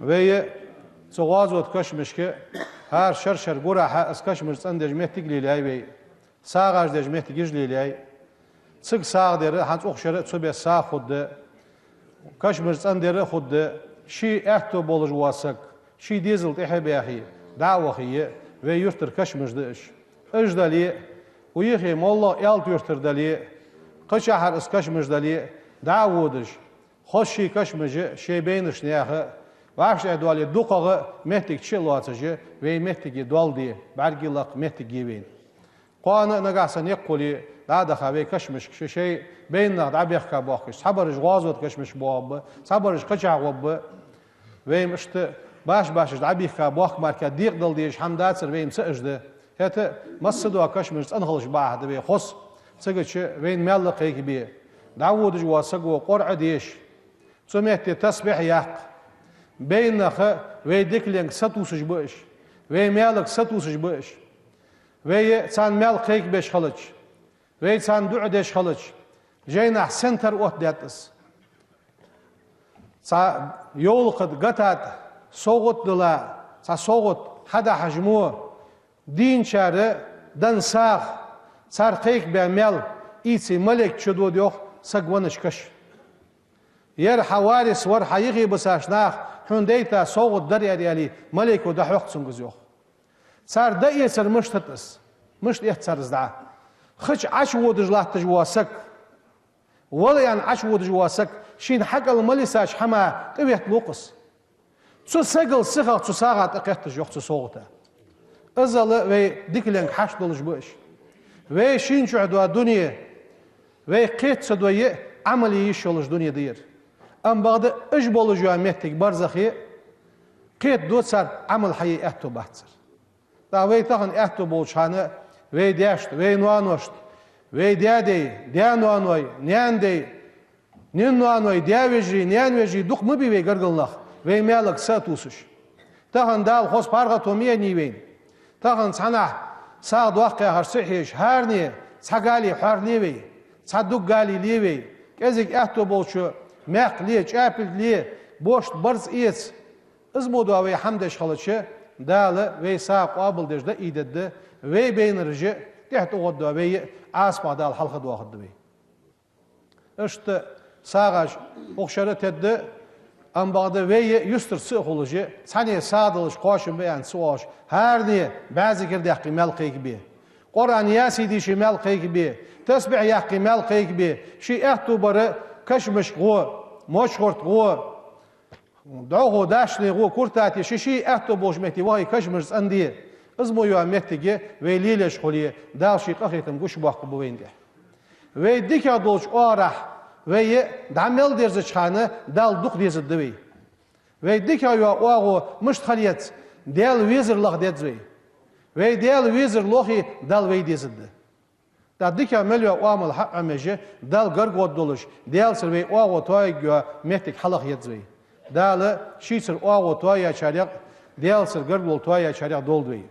ve çoğazot kaşmış ki her şer gura az kaşmış andej mehtik lilay ve sağaj dej mehtik lilay çık sağ deri hans oxşarı çobe sağ xuddi kaşmış anderi xuddi şi ehto boluj vasak şi dizel tehbehi davahi ve yurtır kaşmışdı iş اجدالي ويخي والله يالت يرتر دالي قشحر اس كشمش دالي داودش خوشي كشمج شي بينش نياخه واخش ادوالي دوقه مهتك تشلواتجي وي مهتك دول دي برغيلق مهتك يبين قانا نغاسن يقولي دادا خوي كشمش شي بيننا دابيخ كباخش صبرج غازوت كشمش بواب صبرج قشع وب وي مشت باش دابيخ كباخ ماركه ديق دل ديش حمداتر وي مسجده هتا مصدوا كشمش أنهلش بعد بيه خص سجش وين مالك هيك بيه داود جوا سجوا قرع ديش سمعت تسبح يق بينك ويدك لين ستوسج بيش وي مالك ستوسج بيش وي سان مالك هيك بيش خلج وي سان دعدش خلج جينا سنتر وحداتس سا يولقد قطعت صوت دلا سا صوت حدا حجمه دين شارع دن ساق سرقيق بعمل إيتي ملك شدود يوخ سقونش كش ير حوارس ور حيغي بساشناخ حنديتا صوت دريا ديالي ملك وده وقت سنجز يوخ صار دقيق سر مش تتس مش يحتسر زدعا خش عش ودج لا تجواسك ولا يعني عش ودج واسك شين حق الملساش حما قويت لوقس تسو سقل سخا تسو ساغات اقيت يوخ تسو صوتا أزاله ve diklenk haş doluş bu iş. Ve şinçu adwa dünya ve qetsa doye amali iş oluş dünya diyer. Am bagda iş bolucu mehtek barzahi qet dotsar amal hayy ehto bahtsar. Da ve tahan ehto bolçanı ve deşt ve nuanoşt ve de nuanoy nende nin nuanoy deveji nenveji duk mu bi ve gargıllah ve melak satusuş. Tahan dal hos parga tomiye niveyn. تاخن صنع صاد واقع هرسحيش هارني صقالي حار ليوي صدق قالي ليوي كذلك اهتو بولشو ماق ليه شابل ليه بوشت برز ايس ازمودو وي حمدش خلشي دال وي ساق قابل دجده ايدد وي بين رجي تحت غدو وي اسما دال حلقه واخد وي اشت ساغاش اوخشاره تد ام bagda ve yüstür sıholoji sani sadılış qoşun beyan suoş her ne bazı girdaqi melqi gibi Qur'an yasidi şi melqi gibi tesbih yaqi melqi gibi şi ehtubarı kaşmış go moşgort go daho daşli go kurtati şi ehtuboş mehti vay kaşmış andi izmo yo mehtigi ve lileş xoli dal şi qahitim guş baqı bu vende ve dikadolç orah ve damel derzi çıkanı dal duk dezi devi. Ve dikaya oğu müşthaliyet del vizirlıq dedzvi. Ve del vizirlığı dal ve dezidi. Da dikaya melya oğamal haqqameci dal gargod doluş. Del sir ve oğu toya mehtik halaq yedzvi. Dalı şi sir oğu toya çaryak del sir gargol toya çaryak doldvi.